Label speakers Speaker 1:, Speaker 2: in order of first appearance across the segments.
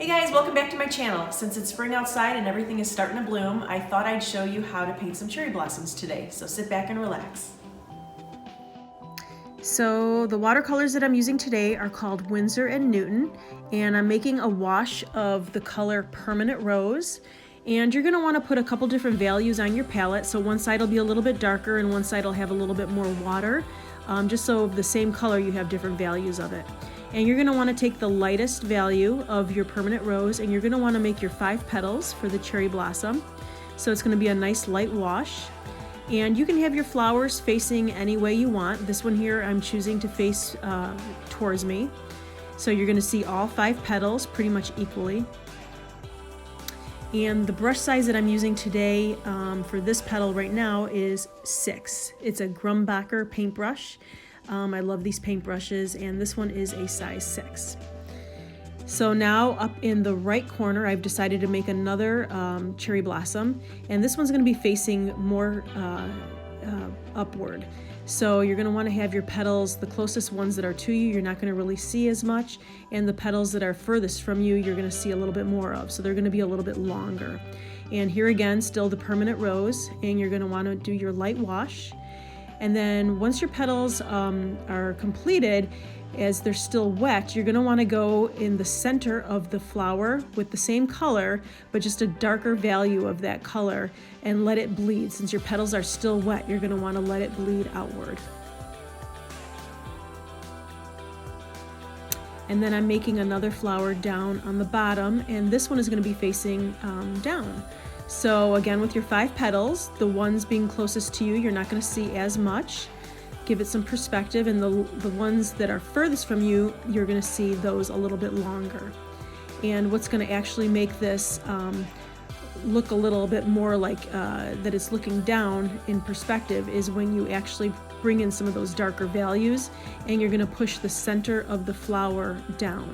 Speaker 1: Hey guys, welcome back to my channel. Since it's spring outside and everything is starting to bloom, I thought I'd show you how to paint some cherry blossoms today. So sit back and relax. So the watercolors that I'm using today are called Winsor and Newton, and I'm making a wash of the color Permanent Rose. And you're going to want to put a couple different values on your palette. So one side will be a little bit darker and one side will have a little bit more water, just so of the same color you have different values of it. And you're going to want to take the lightest value of your Permanent Rose and you're going to want to make your 5 petals for the cherry blossom. So it's going to be a nice light wash. And you can have your flowers facing any way you want. This one here I'm choosing to face towards me. So you're going to see all 5 petals pretty much equally. And the brush size that I'm using today for this petal right now is 6. It's a Grumbacher Paint Brush. I love these paint brushes, and this one is a size 6. So now up in the right corner, I've decided to make another cherry blossom, and this one's going to be facing more upward. So you're going to want to have your petals, the closest ones that are to you, you're not going to really see as much, and the petals that are furthest from you, you're going to see a little bit more of. So they're going to be a little bit longer. And here again, still the Permanent Rose, and you're going to want to do your light wash. And then once your petals are completed, as they're still wet, you're going to want to go in the center of the flower with the same color, but just a darker value of that color, and let it bleed. Since your petals are still wet, you're going to want to let it bleed outward. And then I'm making another flower down on the bottom, and this one is going to be facing down. So again, with your 5 petals, the ones being closest to you, you're not going to see as much. Give it some perspective, and the ones that are furthest from you, you're going to see those a little bit longer. And what's going to actually make this look a little bit more like that it's looking down in perspective is when you actually bring in some of those darker values, and you're going to push the center of the flower down,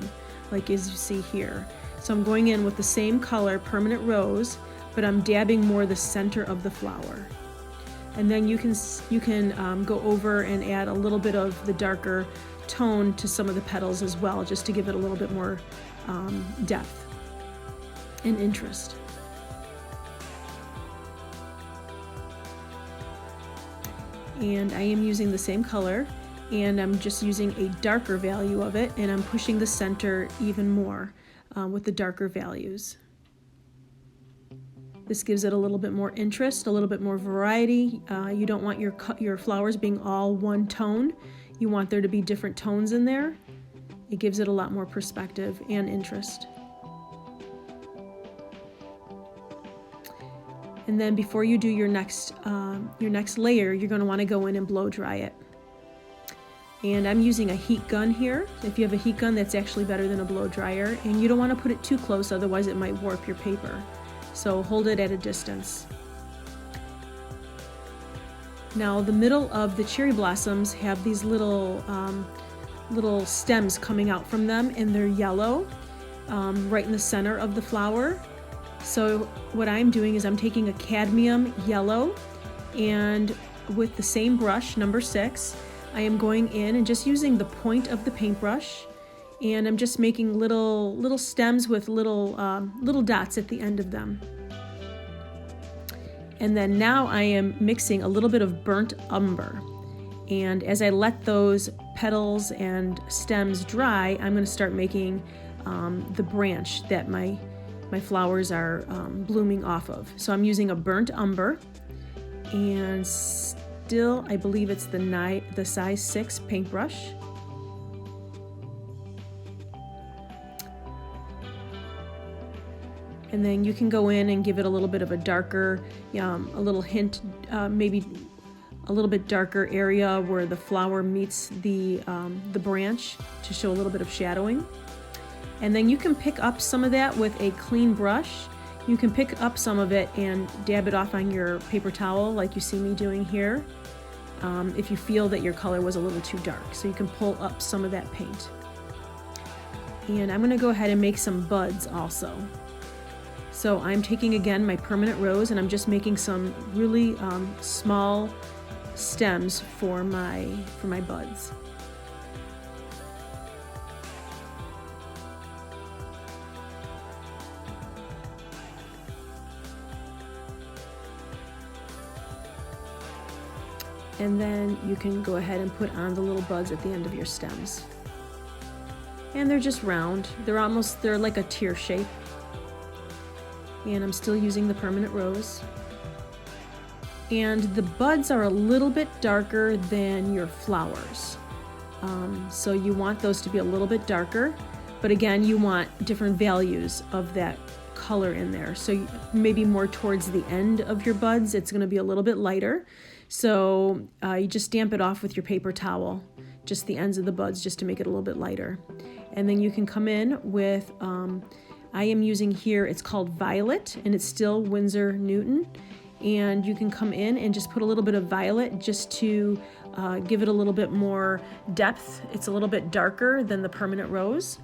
Speaker 1: like as you see here. So I'm going in with the same color, Permanent Rose, but I'm dabbing more the center of the flower. And then you can go over and add a little bit of the darker tone to some of the petals as well, just to give it a little bit more depth and interest. And I am using the same color, and I'm just using a darker value of it, and I'm pushing the center even more with the darker values. This gives it a little bit more interest, a little bit more variety. You don't want your flowers being all one tone. You want there to be different tones in there. It gives it a lot more perspective and interest. And then before you do your next layer, you're going to want to go in and blow dry it. And I'm using a heat gun here. If you have a heat gun, that's actually better than a blow dryer. And you don't want to put it too close, otherwise it might warp your paper. So hold it at a distance. Now the middle of the cherry blossoms have these little stems coming out from them, and they're yellow right in the center of the flower. So what I'm doing is I'm taking a cadmium yellow, and with the same brush, number 6, I am going in and just using the point of the paintbrush, and I'm just making little stems with little dots at the end of them. And then now I am mixing a little bit of burnt umber. And as I let those petals and stems dry, I'm going to start making the branch that my flowers are blooming off of. So I'm using a burnt umber, and still I believe it's the size 6 paintbrush. And then you can go in and give it a little bit of a darker, a little hint, maybe a little bit darker area where the flower meets the branch to show a little bit of shadowing. And then you can pick up some of that with a clean brush. You can pick up some of it and dab it off on your paper towel like you see me doing here, if you feel that your color was a little too dark. So you can pull up some of that paint. And I'm going to go ahead and make some buds also. So I'm taking again my Permanent Rose, and I'm just making some really small stems for my buds. And then you can go ahead and put on the little buds at the end of your stems. And they're just round. They're like a tear shape. And I'm still using the permanent rose. And the buds are a little bit darker than your flowers. So you want those to be a little bit darker, but again, you want different values of that color in there. So maybe more towards the end of your buds, it's going to be a little bit lighter. So you just damp it off with your paper towel, just the ends of the buds, just to make it a little bit lighter. And then you can come in with, I am using here, it's called Violet, and it's still Winsor Newton. And you can come in and just put a little bit of violet just to give it a little bit more depth. It's a little bit darker than the permanent rose.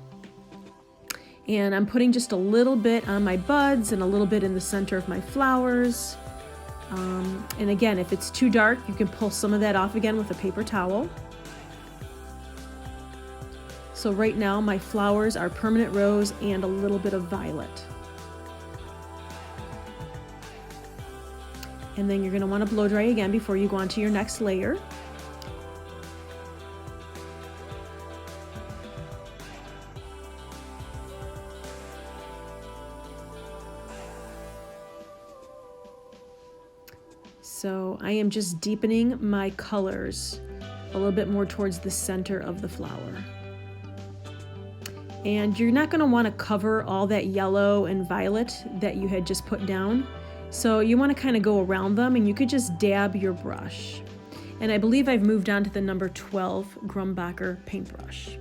Speaker 1: And I'm putting just a little bit on my buds and a little bit in the center of my flowers. And again, if it's too dark, you can pull some of that off again with a paper towel. So right now my flowers are permanent rose and a little bit of violet. And then you're going to want to blow dry again before you go on to your next layer. So I am just deepening my colors a little bit more towards the center of the flower. And you're not going to want to cover all that yellow and violet that you had just put down. So you want to kind of go around them, and you could just dab your brush. And I believe I've moved on to the number 12 Grumbacher Paint Brush.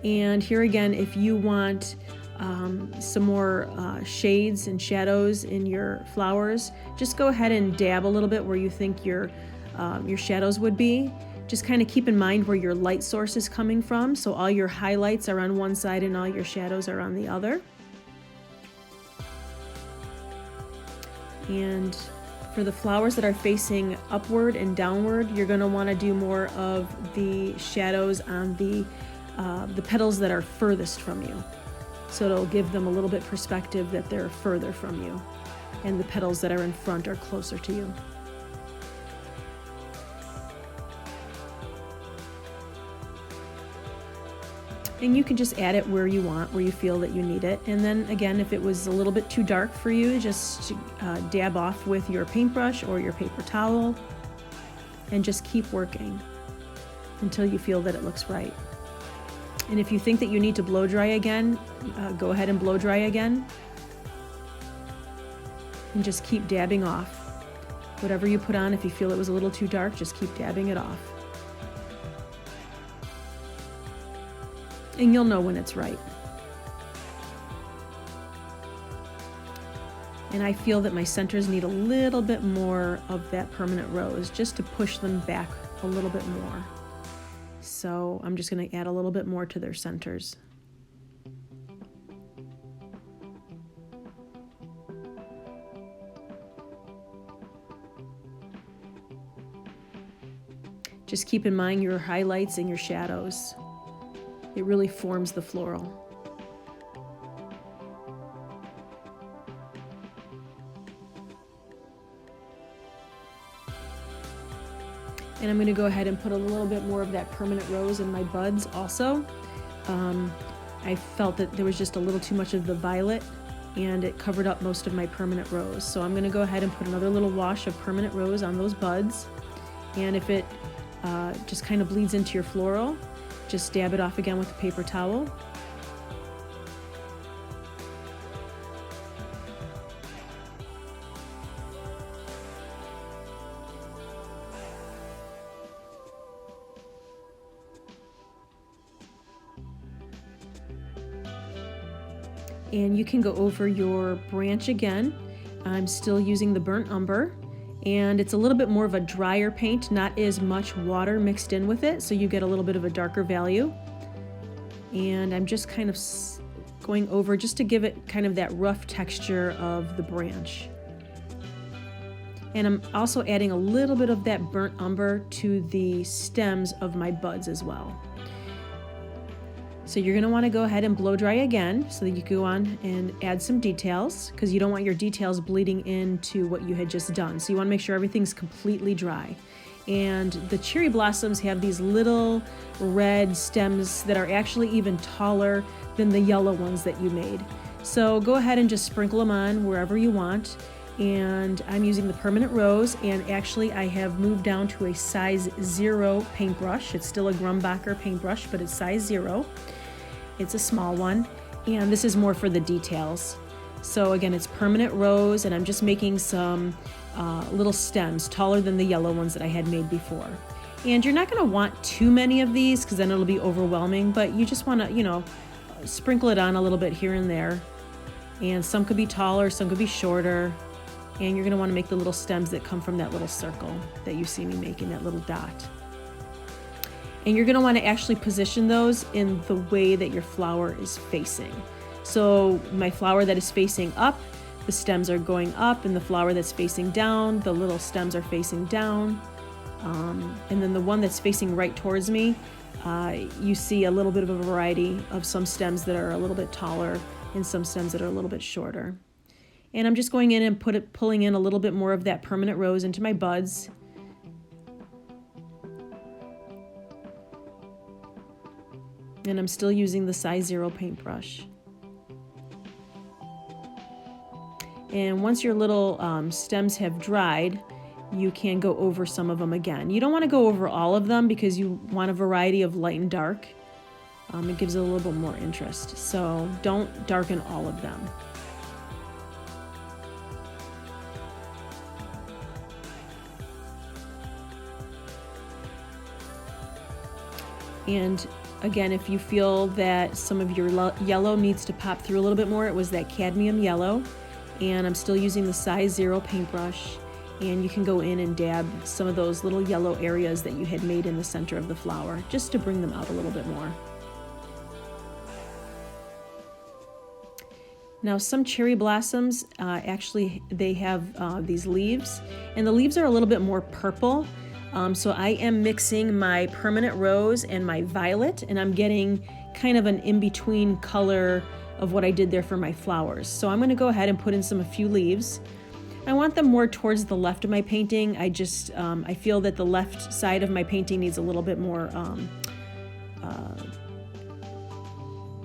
Speaker 1: And here again, if you want some more shades and shadows in your flowers, just go ahead and dab a little bit where you think your shadows would be. Just kind of keep in mind where your light source is coming from. So all your highlights are on one side and all your shadows are on the other. And for the flowers that are facing upward and downward, you're going to want to do more of the shadows on the petals that are furthest from you. So it'll give them a little bit perspective that they're further from you, and the petals that are in front are closer to you. And you can just add it where you want, where you feel that you need it. And then again, if it was a little bit too dark for you, just dab off with your paintbrush or your paper towel and just keep working until you feel that it looks right. And if you think that you need to blow dry again, go ahead and blow dry again. And just keep dabbing off. Whatever you put on, if you feel it was a little too dark, just keep dabbing it off. And you'll know when it's right. And I feel that my centers need a little bit more of that permanent rose just to push them back a little bit more. So I'm just going to add a little bit more to their centers. Just keep in mind your highlights and your shadows. It really forms the floral. And I'm going to go ahead and put a little bit more of that permanent rose in my buds also. I felt that there was just a little too much of the violet, and it covered up most of my permanent rose. So I'm going to go ahead and put another little wash of permanent rose on those buds. And if it just kind of bleeds into your floral, just dab it off again with a paper towel. And you can go over your branch again. I'm still using the burnt umber, and it's a little bit more of a drier paint, not as much water mixed in with it, so you get a little bit of a darker value. And I'm just kind of going over just to give it kind of that rough texture of the branch. And I'm also adding a little bit of that burnt umber to the stems of my buds as well. So you're gonna wanna go ahead and blow dry again so that you can go on and add some details, because you don't want your details bleeding into what you had just done. So you wanna make sure everything's completely dry. And the cherry blossoms have these little red stems that are actually even taller than the yellow ones that you made. So go ahead and just sprinkle them on wherever you want. And I'm using the permanent rose, and actually I have moved down to a size 0 paintbrush. It's still a Grumbacher paintbrush, but it's size 0. It's a small one, and this is more for the details. So again, it's permanent rose, and I'm just making some little stems taller than the yellow ones that I had made before. And you're not going to want too many of these because then it'll be overwhelming, but you just want to, sprinkle it on a little bit here and there. And some could be taller, some could be shorter. And you're going to want to make the little stems that come from that little circle that you see me making, that little dot. And you're going to want to actually position those in the way that your flower is facing. So my flower that is facing up, the stems are going up, and the flower that's facing down, the little stems are facing down. And then the one that's facing right towards me, you see a little bit of a variety of some stems that are a little bit taller and some stems that are a little bit shorter. And I'm just going in and pulling in a little bit more of that permanent rose into my buds. And I'm still using the size 0 paintbrush. And once your little stems have dried, you can go over some of them again. You don't want to go over all of them because you want a variety of light and dark. It gives it a little bit more interest. So don't darken all of them. And again, if you feel that some of your yellow needs to pop through a little bit more, it was that cadmium yellow. And I'm still using the size 0 paintbrush. And you can go in and dab some of those little yellow areas that you had made in the center of the flower, just to bring them out a little bit more. Now some cherry blossoms, actually they have these leaves, and the leaves are a little bit more purple. So I am mixing my permanent rose and my violet, and I'm getting kind of an in-between color of what I did there for my flowers. So I'm gonna go ahead and put in a few leaves. I want them more towards the left of my painting. I feel that the left side of my painting needs a little bit more,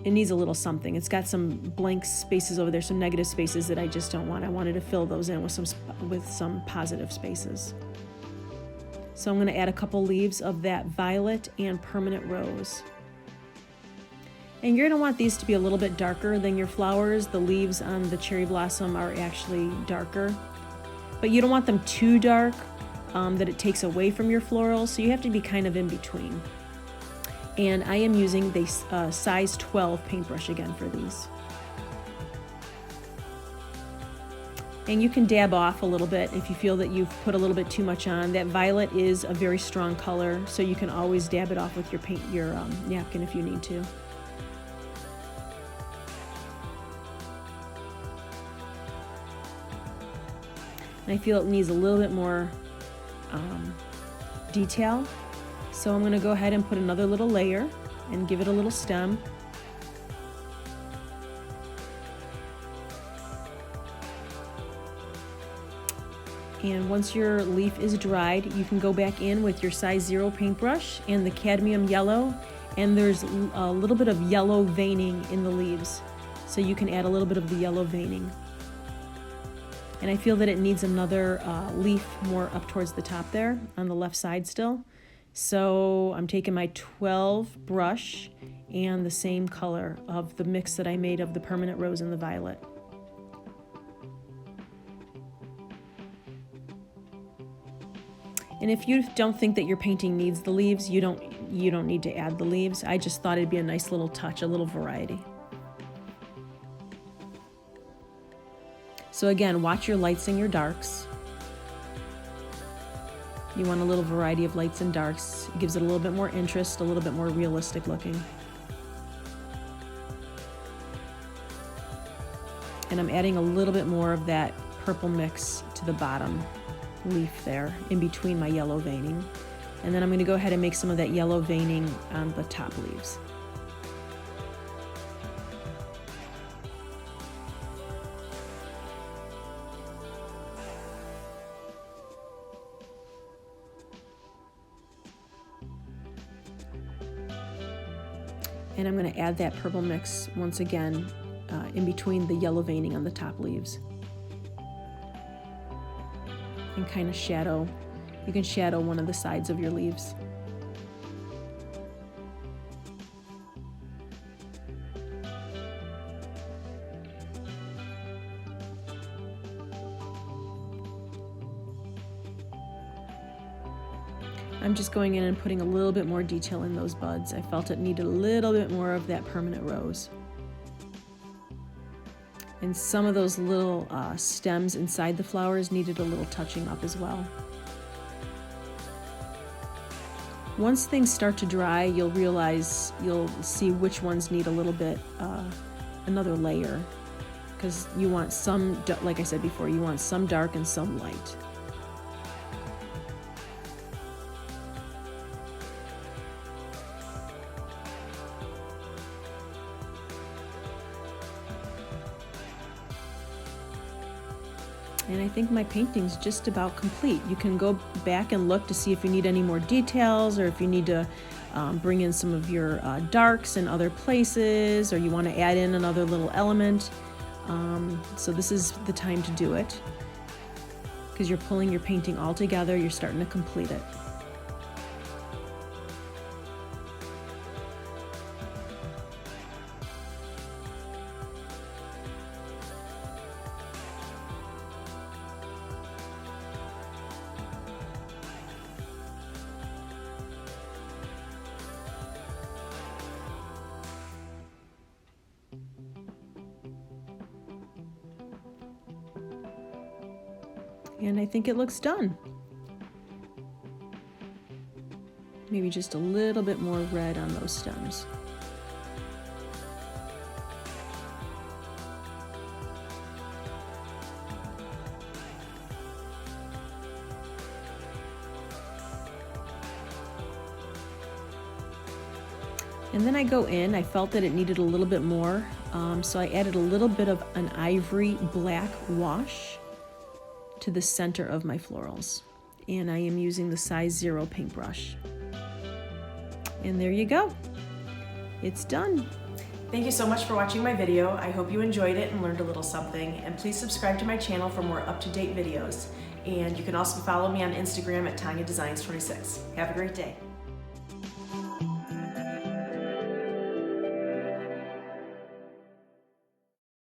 Speaker 1: it needs a little something. It's got some blank spaces over there, some negative spaces that I just don't want. I wanted to fill those in with some positive spaces. So I'm going to add a couple leaves of that violet and permanent rose. And you're going to want these to be a little bit darker than your flowers. The leaves on the cherry blossom are actually darker, but you don't want them too dark that it takes away from your florals, so you have to be kind of in between. And I am using the size 12 paintbrush again for these. And you can dab off a little bit if you feel that you've put a little bit too much on. That violet is a very strong color, so you can always dab it off with your napkin if you need to. And I feel it needs a little bit more detail. So I'm going to go ahead and put another little layer and give it a little stem. And once your leaf is dried, you can go back in with your size 0 paintbrush and the cadmium yellow, and there's a little bit of yellow veining in the leaves. So you can add a little bit of the yellow veining. And I feel that it needs another leaf more up towards the top there on the left side still. So I'm taking my 12 brush and the same color of the mix that I made of the permanent rose and the violet. And if you don't think that your painting needs the leaves, you don't need to add the leaves. I just thought it'd be a nice little touch, a little variety. So again, watch your lights and your darks. You want a little variety of lights and darks. It gives it a little bit more interest, a little bit more realistic looking. And I'm adding a little bit more of that purple mix to the bottom leaf there, in between my yellow veining. And then I'm going to go ahead and make some of that yellow veining on the top leaves. And I'm going to add that purple mix once again in between the yellow veining on the top leaves. And kind of shadow, you can shadow one of the sides of your leaves. I'm just going in and putting a little bit more detail in those buds. I felt it needed a little bit more of that permanent rose. And some of those little stems inside the flowers needed a little touching up as well. Once things start to dry, you'll see which ones need a little bit, another layer. Because you want some, like I said before, you want some dark and some light. And I think my painting's just about complete. You can go back and look to see if you need any more details, or if you need to bring in some of your darks in other places, or you want to add in another little element. So this is the time to do it, because you're pulling your painting all together, you're starting to complete it. And I think it looks done. Maybe just a little bit more red on those stems. And then I go in, I felt that it needed a little bit more, so I added a little bit of an ivory black wash to the center of my florals. And I am using the size 0 paintbrush. And there you go. It's done. Thank you so much for watching my video. I hope you enjoyed it and learned a little something. And please subscribe to my channel for more up-to-date videos. And you can also follow me on Instagram at TanyaDesignsStudio. Have a great day.